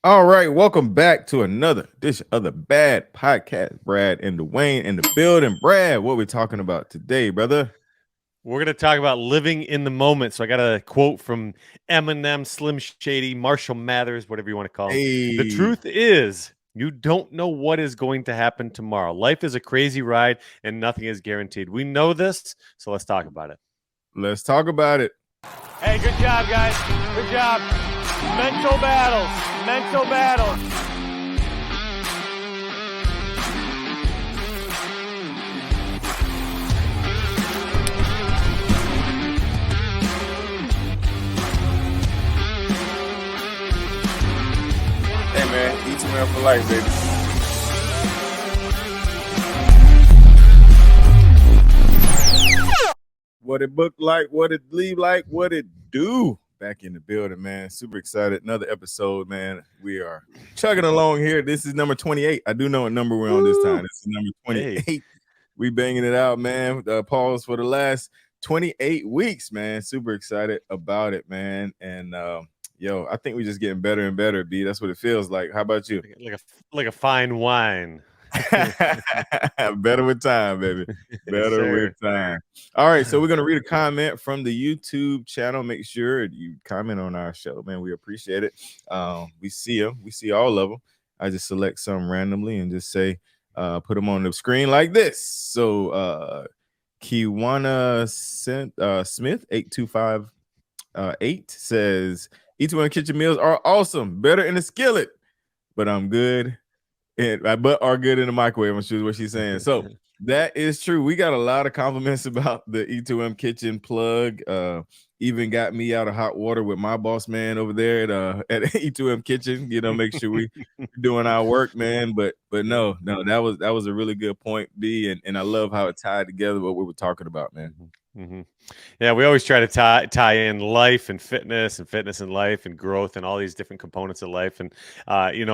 All right, welcome back to another edition of the Bad Podcast. Brad and Dawain in the building. Brad, what we talking about today, brother? We're going to talk about living in the moment. So I got a quote from Eminem, Slim Shady, Marshall Mathers, whatever you want to call him. The Hey, truth is, you don't know what is going to happen tomorrow. Life is a crazy ride and nothing is guaranteed. We know this, so let's talk about it. let's talk about it. Hey, good job, guys. Good job. Mental battles. Mental battles. Hey man, E2M for life, baby. What it look like, what it leave like, what it do. Back in the building, man. Super excited. Another episode, man. We are chugging along here. This is number 28. I do know what number we're on this time. This is number 28. Hey. We banging it out, man. Pause for the last 28 weeks, man. Super excited about it, man. And yo, I think we're just getting better and better, B. That's what it feels like. How about you? Like a fine wine. Better with time, baby. Better with time. All right, so we're gonna read a comment from the YouTube channel. Make sure you comment on our show, man. We appreciate it. We see them. We see all of them. I just select some randomly and just say, put them on the screen like this. So, Kiwana Smith 8258 says, E2M kitchen meals are awesome, better in the skillet, but I'm good. But are good in the microwave, is what she's saying. So that is true. We got a lot of compliments about the E2M kitchen plug. Even got me out of hot water with my boss man over there at E2M kitchen. You know, make sure we doing our work, man. But no, that was a really good point, B, and I love how it tied together what we were talking about, man. Mm-hmm. Yeah, we always try to tie in life and fitness and life and growth and all these different components of life. And we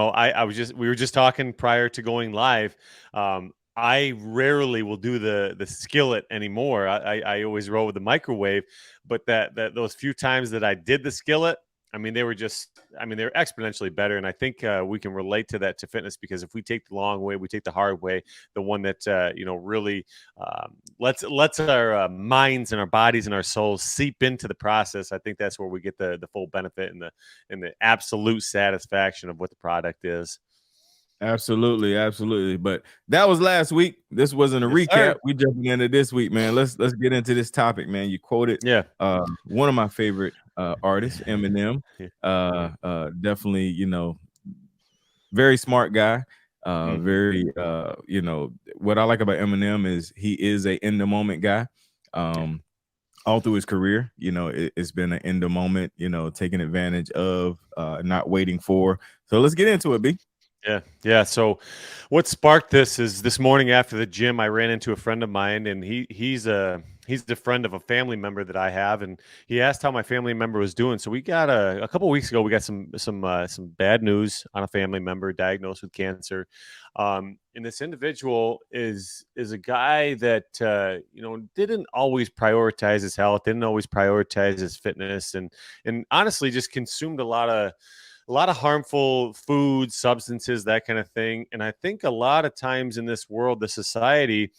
were just talking prior to going live. I rarely will do the skillet anymore. I always roll with the microwave, but that those few times that I did the skillet, I mean, they were exponentially better. And I think we can relate to that to fitness, because if we take the long way, we take the hard way, the one that, really lets our minds and our bodies and our souls seep into the process. I think that's where we get the full benefit and the absolute satisfaction of what the product is. Absolutely. But that was last week. This wasn't a Yes, recap. sir. We jumping into this week, man. Let's get into this topic, man. You quoted one of my favorite artists, Eminem. Definitely, very smart guy. Very what I like about Eminem is he is a in the moment guy. All through his career, it's been an in the moment, taking advantage of, not waiting for. So let's get into it, B. Yeah. So what sparked this is this morning after the gym, I ran into a friend of mine, and he's the friend of a family member that I have, and he asked how my family member was doing. So we got a couple of weeks ago, we got some bad news on a family member diagnosed with cancer. And this individual is a guy that didn't always prioritize his health, didn't always prioritize his fitness, and honestly just consumed a lot of harmful foods, substances, that kind of thing. And I think a lot of times in this world, the society,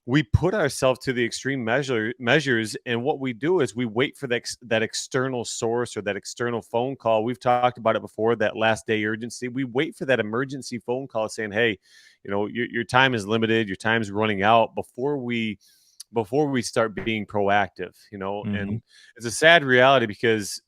we put ourselves to the extreme measures. And what we do is we wait for that external source or that external phone call. We've talked about it before, that last day urgency. We wait for that emergency phone call saying, hey, your time is limited, your time is running out, before we start being proactive, and it's a sad reality, because,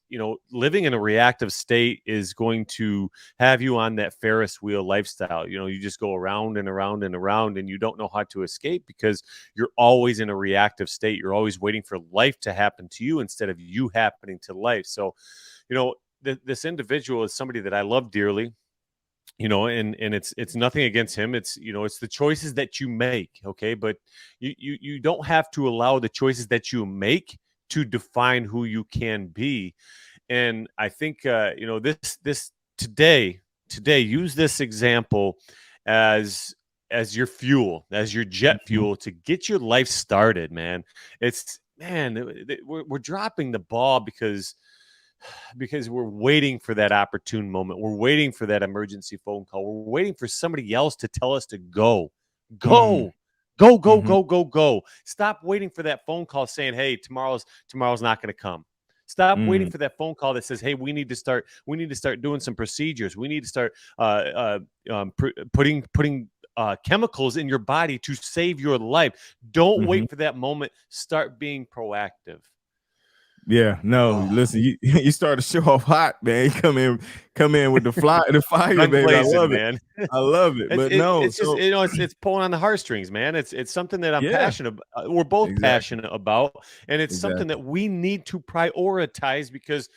living in a reactive state is going to have you on that Ferris wheel lifestyle. You just go around and around and around, and you don't know how to escape, because you're always in a reactive state. You're always waiting for life to happen to you instead of you happening to life. So, this individual is somebody that I love dearly. And it's nothing against him. It's it's the choices that you make. Okay. But you don't have to allow the choices that you make to define who you can be. And I think this today use this example as your fuel, as your jet fuel to get your life started, man. We're dropping the ball, because because we're waiting for that opportune moment. We're waiting for that emergency phone call. We're waiting for somebody else to tell us to go. Mm, Go. Go, go, mhm, go, go, go. Stop waiting for that phone call saying, "Hey, tomorrow's not going to come." Stop waiting mm, for that phone call that says, "Hey, we need to start doing some procedures. We need to start putting chemicals in your body to save your life." Don't mhm. wait for that moment. Start being proactive. Yeah, no, Oh, listen, you you start to show off hot, man. You come in with the fire, guns baby. I blazing, love it. man. I love it. But no, It's just so it's pulling on the heartstrings, man. It's something that I'm yeah, passionate. We're both exactly, passionate about, and it's something exactly. that we need to prioritize because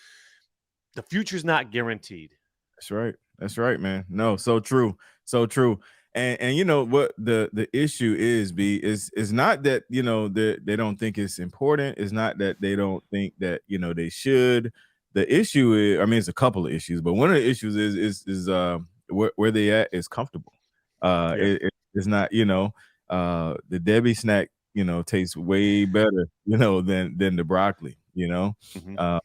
the future's not guaranteed. That's right. That's right, man. No, so true. So true. And you know what the issue is, B, is not that, you know, they don't think it's important. It's not that they don't think that, you know, they should. The issue is, I mean, it's a couple of issues, but one of the issues is where they at is comfortable. Yeah. It's not, you know, the Debbie snack, you know, tastes way better, you know, than the broccoli, you know. Hmm. Uh,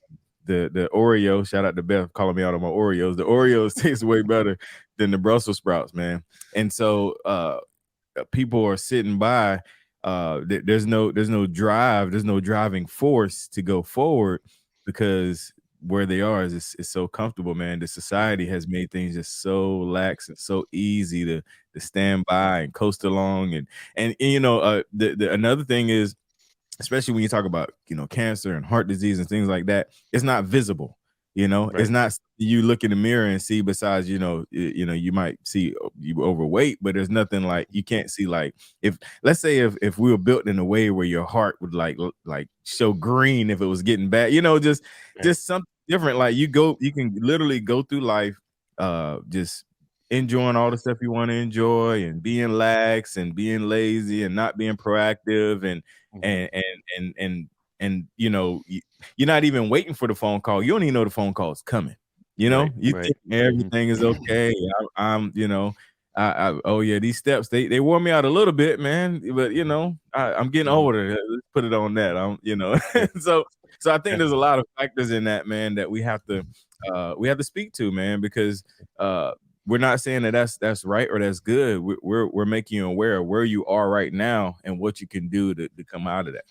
the Oreo, shout out to Beth calling me out on my Oreos. The Oreos taste way better than the Brussels sprouts, man. And so people are sitting by. There's no drive, there's no driving force to go forward because where they are is so comfortable, man. The society has made things just so lax and so easy to stand by and coast along. And you know, the another thing is, especially when you talk about, you know, cancer and heart disease and things like that, it's not visible. You know, it's Right. not you look in the mirror and see, besides, you know, you know, you might see you overweight, but there's nothing like, you can't see, like, if, let's say, if we were built in a way where your heart would like show green if it was getting bad, you know, Right. just something different. Like you can literally go through life just enjoying all the stuff you want to enjoy and being lax and being lazy and not being proactive Hmm. and and and and and you know, you're not even waiting for the phone call. You don't even know the phone call is coming. You know, Right. you Right. think everything is okay. I'm you know, oh yeah, these steps they wore me out a little bit, man. But you Hmm. know, I'm getting Hmm. older. Let's put it on that. I'm, you know, Yeah. so I think Yeah. there's a lot of factors in that, man, that we have to speak to, man, because we're not saying that that's right or that's good. We're making you aware of where you are right now and what you can do to come out of that.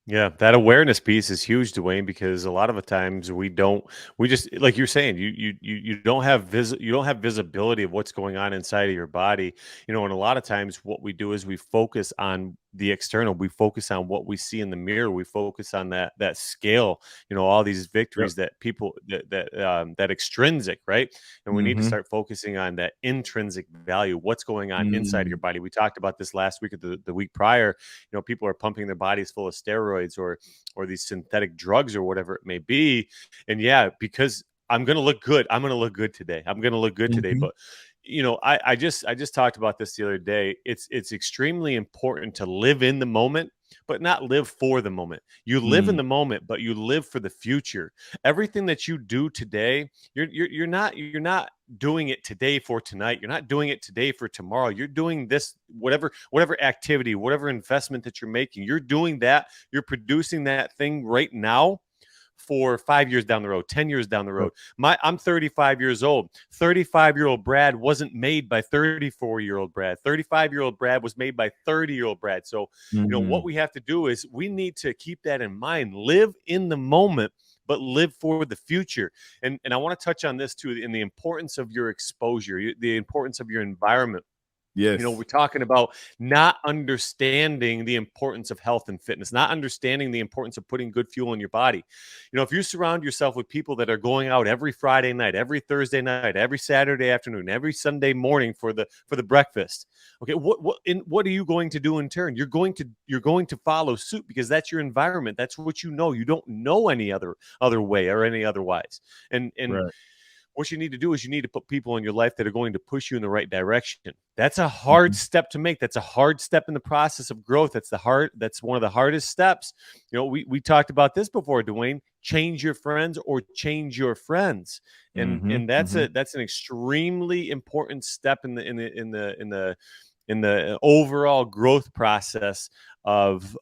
Yeah, that awareness piece is huge, Dwayne, because a lot of the times we just, like you're saying, you don't have you don't have visibility of what's going on inside of your body, you know. And a lot of times what we do is we focus on the external, we focus on what we see in the mirror, we focus on that scale, you know, all these Yep. victories that people that extrinsic, right? And we need to Mhm. start focusing on that intrinsic value, what's going on inside of your Mm. body. We talked about this last week or the week prior. You know, people are pumping their bodies full of steroids or these synthetic drugs or whatever it may be. And yeah, because I'm going to look good, I'm going to look good today, I'm going to look good today. Mhm. But you know, I just talked about this the other day. It's extremely important to live in the moment, but not live for the moment. You live in Mm. the moment, but you live for the future. Everything that you do today, you're not doing it today for tonight. You're not doing it today for tomorrow. You're doing this, whatever activity, whatever investment that you're making. You're doing that. You're producing that thing right now for 5 years down the road, 10 years down the Right. road. I'm 35 years old. 35-year-old Brad wasn't made by 34-year-old Brad. 35-year-old Brad was made by 30-year-old Brad. So, you know, what Mhm. we have to do is we need to keep that in mind. Live in the moment, but live for the future. And I want to touch on this too, in the importance of your exposure, the importance of your environment. You know, we're Yes. talking about not understanding the importance of health and fitness, not understanding the importance of putting good fuel in your body. You know, if you surround yourself with people that are going out every Friday night, every Thursday night, every Saturday afternoon, every Sunday morning for the breakfast, okay, what are you going to do in turn? You're going to follow suit because that's your environment. That's what you know. You don't know any other way or any otherwise. And Right. what you need to do is you need to put people in your life that are going to push you in the right direction. That's a hard Mhm. step to make. That's a hard step in the process of growth. That's one of the hardest steps. You know, we talked about this before, Dwayne. Change your friends or change your friends. And Mhm. and that's Mhm. that's an extremely important step in the overall growth process of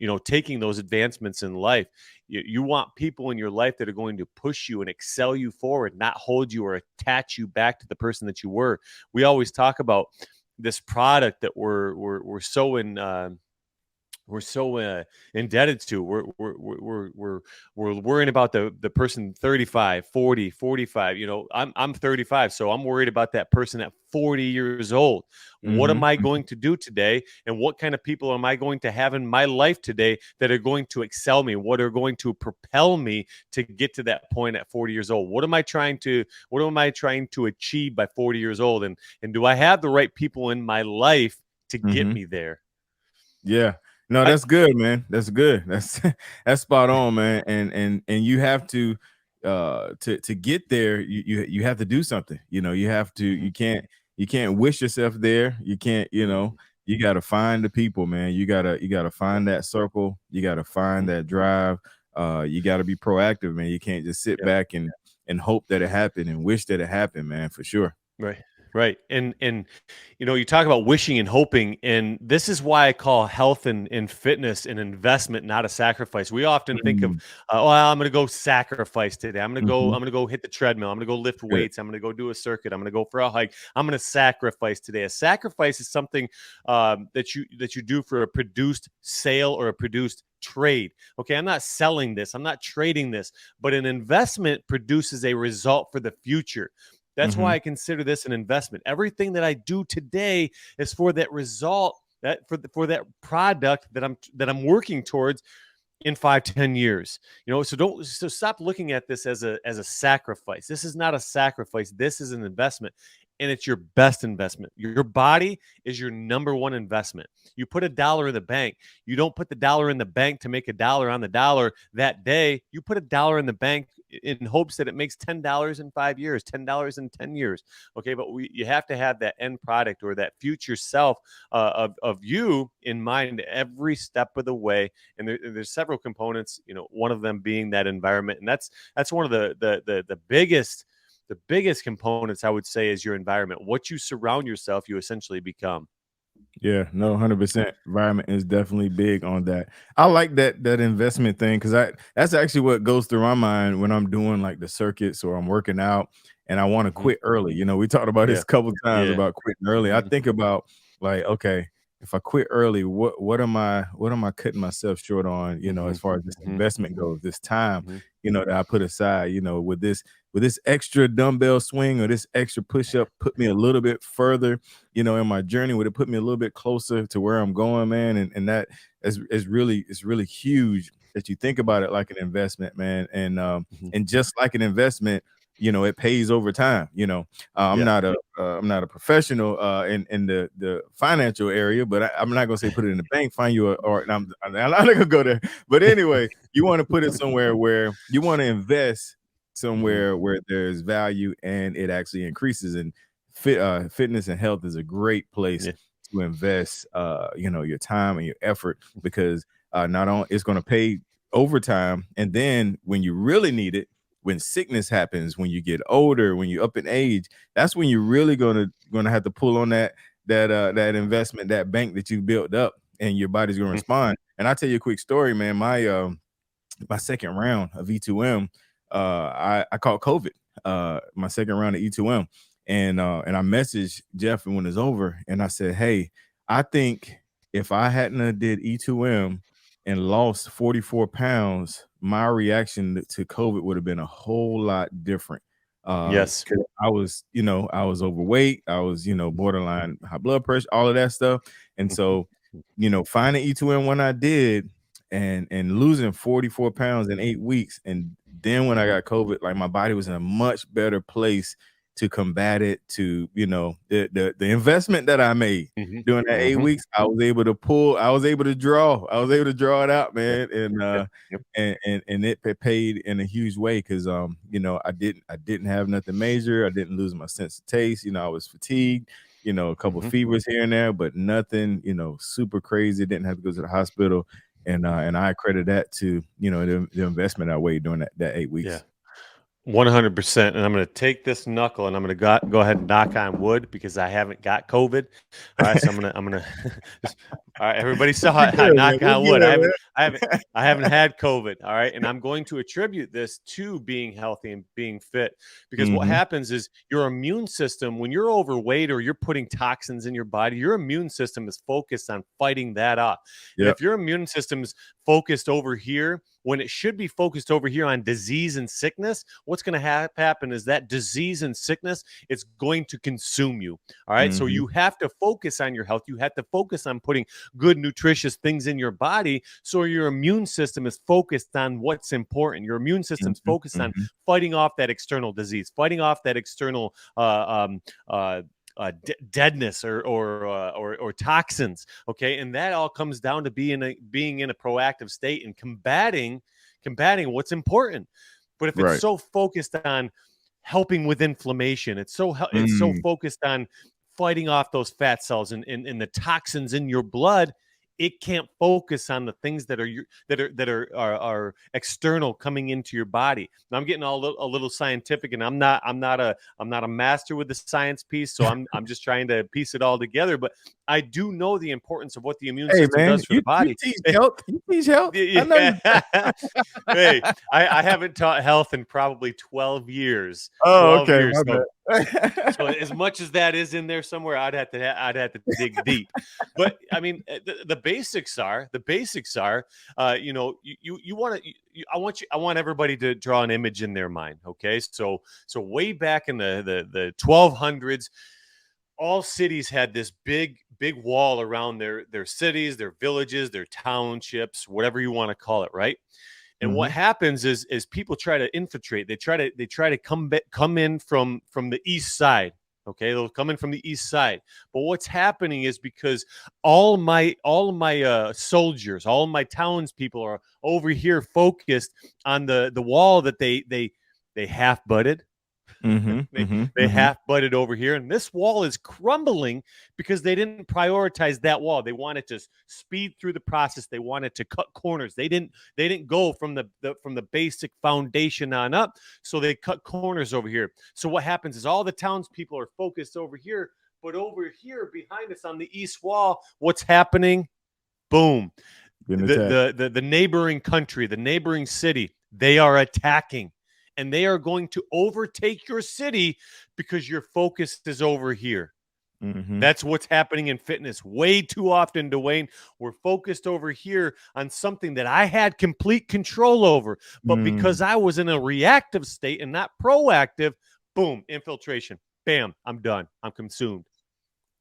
you know, taking those advancements in life. You want people in your life that are going to push you and excel you forward, not hold you or attach you back to the person that you were. We always talk about this product that we're so in. We're so indebted to. We're worrying about the person 35, 40, 45. I'm 35, so I'm worried about that person at 40 years old. What am Mhm. I going to do today, and what kind of people am I going to have in my life today that are going to excel me? What are going to propel me to get to that point at 40 years old? What am I trying to achieve by 40 years old? And do I have the right people in my life to get Mhm. me there? Yeah. No, I that's good, man. That's good. That's that's spot on, man. And you have to get there, you have to do something. You have to Mhm. you can't wish yourself there. You can't, Mhm. you gotta find the people, man. You gotta Yep. find that circle. You gotta find Mhm. that drive. You gotta be proactive, man. You can't just sit Yep. back and hope that it happened and wish that it happened, man, for sure. Right. Right. And you talk about wishing and hoping, and this is why I call health and fitness an investment, not a sacrifice. We often think of, Mm, well, I'm going to go sacrifice today. I'm going to go. mhm. I'm going to go hit the treadmill. I'm going to go lift Good. weights. I'm going to go do a circuit. I'm going to go for a hike. I'm going to sacrifice today. A sacrifice is something that you do for a produced sale or a produced trade. Okay, I'm not selling this. I'm not trading this, but an investment produces a result for the future. That's why Mhm. I consider this an investment. Everything that I do today is for that result, for that product that I'm working towards in 5-10 years. So stop looking at this as a sacrifice. This is not a sacrifice. This is an investment, and it's your best investment. Your body is your number one investment. You put $1 in the bank. You don't put the dollar in the bank to make $1 on the dollar that day. You put $1 in the bank in hopes that it makes $10 in 5 years, $10 in 10 years. Okay, but you have to have that end product or that future self of you in mind every step of the way. And there's several components. One of them being that environment, and that's one of the biggest components, I would say, is your environment. What you surround yourself, you essentially become. Yeah, no, 100%. Environment is definitely big on that. I like that investment thing because that's actually what goes through my mind when I'm doing like the circuits or I'm working out and I want to Hmm. quit early. We talked about this Yeah. a couple times Yeah. about quitting early. I Hmm. think about like, okay, if I quit early, what am I cutting myself short on, Hmm. as far as this Hmm. investment goes, this time, Hmm. that I put aside, with this extra dumbbell swing or this extra push up put me a little bit further in my journey, would it put me a little bit closer to where I'm going, man? And that is really huge that you think about it like an investment, man. And just like an investment, it pays over time. I'm Yeah. not a professional in the financial area, but I'm not gonna say put it in the bank, find you I'm not gonna go there. But anyway, you want to put it somewhere where you want to invest Hmm. somewhere where there's value and it actually increases. And fitness and health is a great place Yeah. to invest, your time and your effort because not only it's going to pay overtime, and then when you really need it, when sickness happens, when you get older, when you're up in age, that's when you're really gonna have to pull on that investment, that bank that you built up, and your body's gonna Hmm. respond. And I'll tell you a quick story, man. My second round of E2M, I caught COVID. My second round of E2M, and I messaged Jeff when it's over, and I said, "Hey, I think if I hadn't have did E2M and lost 44 pounds, my reaction to COVID would have been a whole lot different. Yes. 'Cause I was overweight, I was, borderline high blood pressure, all of that stuff, and Hmm. so, finding E2M when I did and losing 44 pounds in 8 weeks. And then when I got COVID, like my body was in a much better place to combat it, to, the investment that I made Hmm. during that eight Hmm. weeks, I was able to draw it out, Yep. man. And Yep. Yep. it paid in a huge way because I didn't have nothing major. I didn't lose my sense of taste. I was fatigued, a couple Hmm. fevers here and there, but nothing, super crazy. Didn't have to go to the hospital. And I credit that to the investment I made during that 8 Yeah. weeks. 100%. And I'm going to take this knuckle and I'm going to go ahead and knock on wood because I haven't got COVID. All right. So I'm going to just All right, everybody saw We it. good, man. Knock We on wood. good, man. I haven't had COVID. All right, and I'm going to attribute this to being healthy and being fit because what Mhm. happens is your immune system, when you're overweight or you're putting toxins in your body, your immune system is focused on fighting that off. And Yep. if your immune system's focused over here when it should be focused over here on disease and sickness, what's going to happen is that disease and sickness, it's going to consume you. All right, so Mhm. you have to focus on your health. You have to focus on putting good nutritious things in your body so your immune system is focused on what's important. Your immune system's Mhm. focused on Mhm. fighting off that external disease, fighting off that external deadness or toxins. Okay, and that all comes down to being in a proactive state and combating what's important. But if it's Right. so focused on helping with inflammation, it's so Mm. focused on fighting off those fat cells and the toxins in your blood, it can't focus on the things that are external coming into your body. Now I'm getting a little scientific, and I'm not a master with the science piece, so I'm just trying to piece it all together. But I do know the importance of what the immune Hey, system man, does for you the body. teach health. You teach health. I know you. Yeah. Hey, I haven't taught health in probably 12 years. Oh, 12 okay, years. my So bad. as much as that is in there somewhere, I'd have to dig deep. But I mean, the basics are you want to. I want everybody to draw an image in their mind. Okay, so way back in the 1200s, all cities had this big wall around their cities, their villages, their townships, whatever you want to call it, right? And what Mhm. happens is people try to infiltrate. They try to come in from the east side. Okay, they'll come in from the east side. But what's happening is because all my soldiers, all my townspeople are over here focused on the wall that they half butted. Mhm. they Mhm. they Mhm. half butted over here, and this wall is crumbling because they didn't prioritize that wall. They wanted to speed through the process. They wanted to cut corners. They didn't go from the basic foundation on up. So they cut corners over here. So what happens is all the townspeople are focused over here, but over here behind us on the east wall, what's happening? Boom. Getting The attacked. the neighboring country, the neighboring city, they are attacking, and they are going to overtake your city because your focus is over here. Mhm. That's what's happening in fitness way too often, Dawain. We're focused over here on something that I had complete control over, but because Mm. I was in a reactive state and not proactive, boom, infiltration. Bam, I'm done. I'm consumed.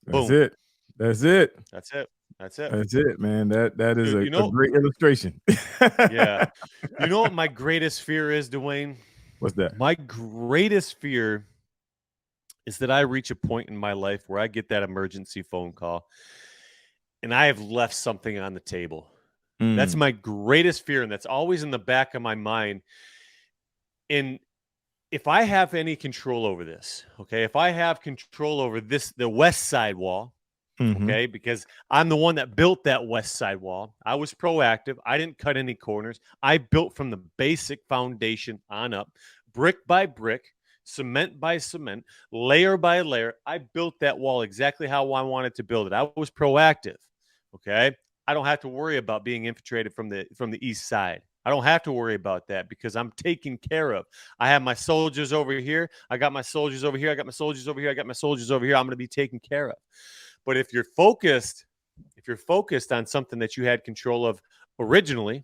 That's Boom. it. That's it. That's it. That's it. That's it, man. That is You a know, great illustration. yeah. You know what my greatest fear is, Dawain? What's that? My greatest fear is that I reach a point in my life where I get that emergency phone call and I have left something on the table. That's Mm. my greatest fear, and that's always in the back of my mind. And if I have any control over this, okay, if I have control over the west side wall, Mhm. okay, because I'm the one that built that west side wall. I was proactive. I didn't cut any corners. I built from the basic foundation on up, brick by brick, cement by cement, layer by layer. I built that wall exactly how I wanted to build it. I was proactive. Okay. I don't have to worry about being infiltrated from the east side. I don't have to worry about that because I'm taken care of. I have my soldiers over here. I got my soldiers over here. I got my soldiers over here. I got my soldiers over here. I'm going to be taken care of. But if you're focused on something that you had control of originally,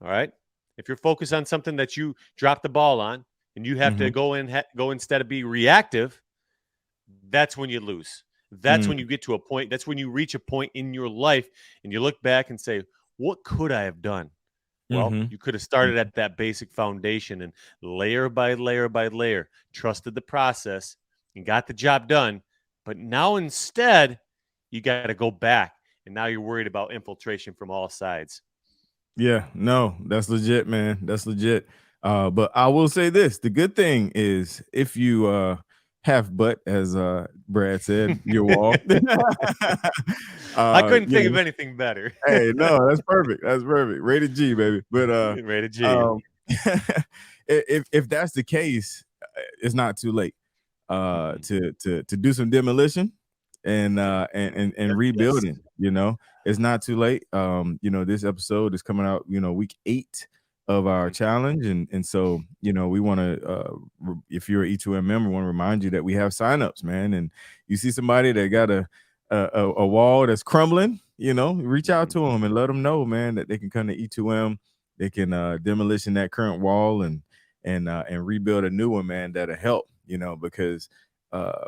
all right, if you're focused on something that you dropped the ball on and you have to Mhm. go instead of be reactive, that's when you lose. That's Mm. when you get to a point. That's when you reach a point in your life and you look back and say, what could I have done? Well, Mhm. you could have started Mhm. at that basic foundation and layer by layer by layer, trusted the process and got the job done. But now instead, you got to go back. And now you're worried about infiltration from all sides. Yeah, no, that's legit, man. That's legit. But I will say this: the good thing is if you have butt, as Brad said, your wall. I couldn't You think of know, anything better. hey, no, that's perfect. That's perfect. Rated G, baby. But Rated G. um, if that's the case, it's not too late. Mhm. To do some demolition and Yes. rebuilding. It's not too late. This episode is coming out, week 8 of our Mhm. challenge, and so we want to, if you're an E2M member, want to remind you that we have signups, man. And you see somebody that got a wall that's crumbling, reach out Mhm. to them and let them know, man, that they can come to E2M. They can demolition that current wall and rebuild a new one, man. That'll help, because uh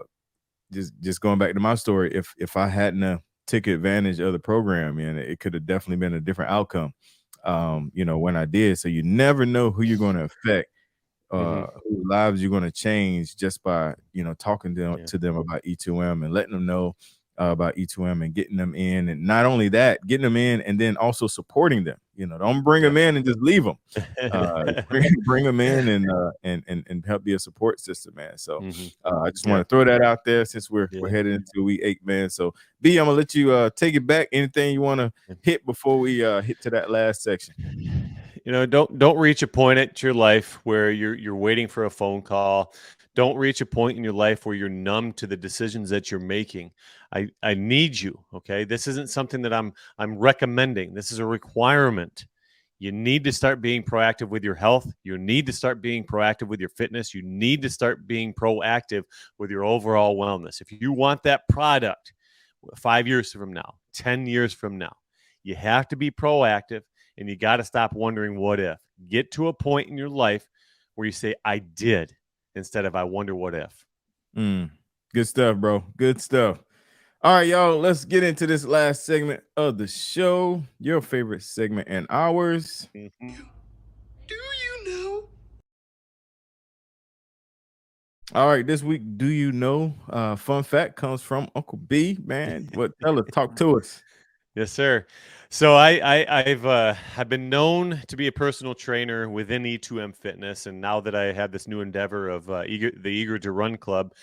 just going back to my story, if I hadn't took advantage of the program, and it could have definitely been a different outcome, Mhm. when I did. So you never know who you're going to affect, Mhm. whose lives you're going to change just by talking Yeah. to them about E2M and letting them know about E2M and getting them in. And not only that, getting them in and then also supporting them. Don't bring them Yep. in and just leave them. Bring them in and help be a support system, man. So Mhm. I just want Yeah. to throw that out there since we're Yeah. headed into week 8, man. So B, I'm gonna let you take it back. Anything you want to hit before we hit to that last section? Don't reach a point at your life where you're waiting for a phone call. Don't reach a point in your life where you're numb to the decisions that you're making. I need you, okay? This isn't something that I'm recommending. This is a requirement. You need to start being proactive with your health. You need to start being proactive with your fitness. You need to start being proactive with your overall wellness. If you want that product 5 years from now, 10 years from now, you have to be proactive and you got to stop wondering what if. Get to a point in your life where you say, I did, instead of I wonder what if. Good stuff, bro. Good stuff. All right, y'all, let's get into this last segment of the show. Your favorite segment and ours. Mhm. Do you know? All right, this week, do you know? Fun fact comes from Uncle B, man. Tell us, talk to us. Yes, sir. So I've been known to be a personal trainer within E2M Fitness, and now that I have this new endeavor of the Eager to Run Club,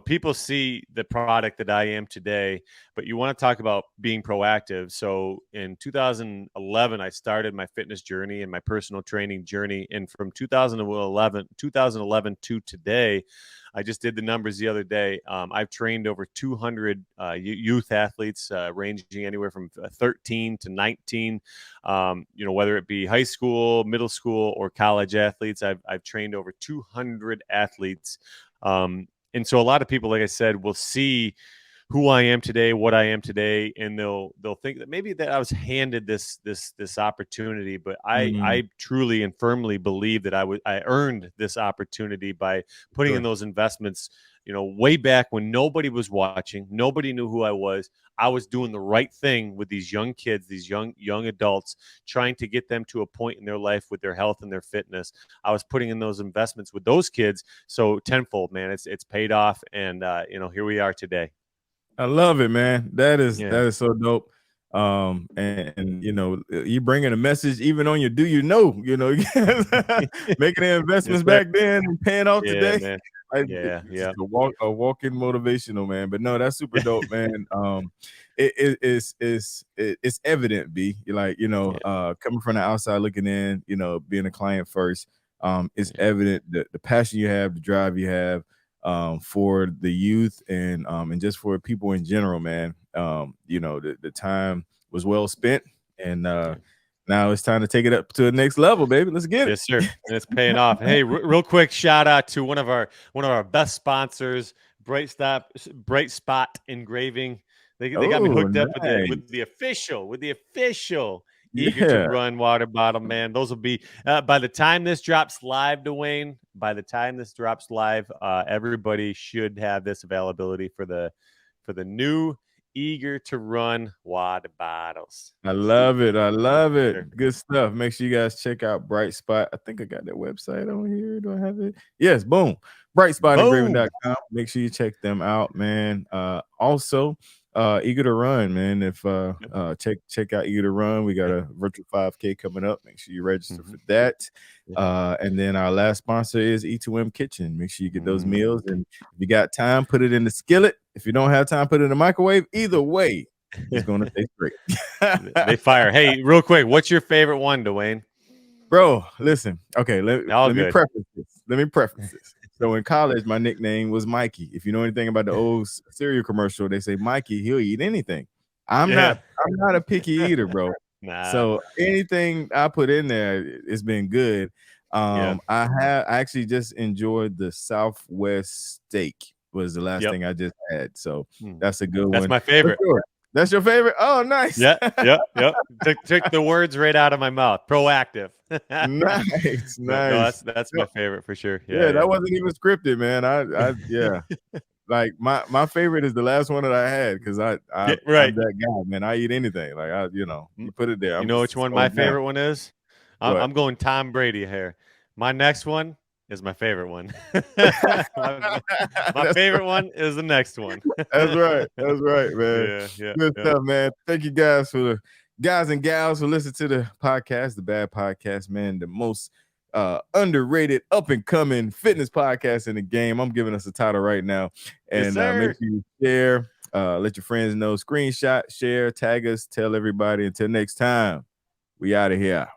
people see the product that I am today. But you want to talk about being proactive. So in 2011, I started my fitness journey and my personal training journey, and from 2011 to today, I just did the numbers the other day. I've trained over 200 youth athletes, ranging anywhere from 13 to 19. Whether it be high school, middle school, or college athletes, I've trained over 200 athletes. And so a lot of people, like I said, will see who I am today, what I am today, and they'll think that maybe that I was handed this opportunity, but Mm, I truly and firmly believe that I earned this opportunity by putting in sure. those investments. Way back when nobody was watching, nobody knew who I was. I was doing the right thing with these young kids, these young adults, trying to get them to a point in their life with their health and their fitness. I was putting in those investments with those kids, so tenfold, man. It's paid off, and here we are today. I love it, man. That is Yeah. that is so dope. And you bringing a message even on your do you know, making the Yes, investments sir. back then and paying off Yeah, today. man. Yeah, It's just yeah, a walking motivational, man. But no, that's super dope, man. It's evident, B. You're like, yeah, coming from the outside looking in, being a client first. It's yeah, evident that the passion you have, the drive you have, for the youth and just for people in general, man. The time was well spent, and yeah. now it's time to take it up to the next level, baby. Let's get it. Yes, sir. And it's paying off. And hey, real quick shout out to one of our best sponsors, Bright Spot Engraving. They got me Oh, hooked up with the nice. with the official with the official Eager to Yeah, Run water bottle, man. Those will be by the time this drops live, Dawain. By the time this drops live, everybody should have this availability for the new Eager to Run water bottles. I love it. I love Sure. it. Good stuff. Make sure you guys check out Bright Spot. I think I got their website on here. Do I have it? Yes, boom. Boom. Brightspotengraving.com. Make sure you check them out, man. Also, Eager to Run, man. If check out Eager to Run. We got Yep. a virtual 5K coming up. Make sure you register Mhm. for that. Yeah. And then our last sponsor is E2M Kitchen. Make sure you get those Mm. meals. And if you got time, put it in the skillet. If you don't have time, put it in the microwave. Either way, it's gonna taste great. They fire. Hey, real quick, what's your favorite one, Dwayne? Bro, listen. Okay, let, All let me good. preface this. Let me preface this. So in college, my nickname was Mikey. If you know anything about the old cereal commercial, they say Mikey, he'll eat anything. I'm not a picky eater, bro. Nah. So anything I put in there, it's been good. I actually just enjoyed the Southwest steak was the last thing I just had. So that's a good one. That's my favorite. Sure. That's your favorite? Oh, nice. Yep. Took the words right out of my mouth. Proactive. Nice. No, that's my favorite for sure. Yeah, that wasn't even scripted, man. I yeah. Like my favorite is the last one that I had because I'm that guy, man. I eat anything. Like you put it there. You know which one my favorite one is? I'm going Tom Brady here. My next one is my favorite one. my favorite one is the next one. That's right, man. Yeah. Good stuff, man. Thank you guys guys and gals who listen to the podcast, the Bad Podcast, man. The most underrated, up and coming fitness podcast in the game. I'm giving us a title right now, and make sure you share. Let your friends know. Screenshot, share, tag us, tell everybody. Until next time, we out of here.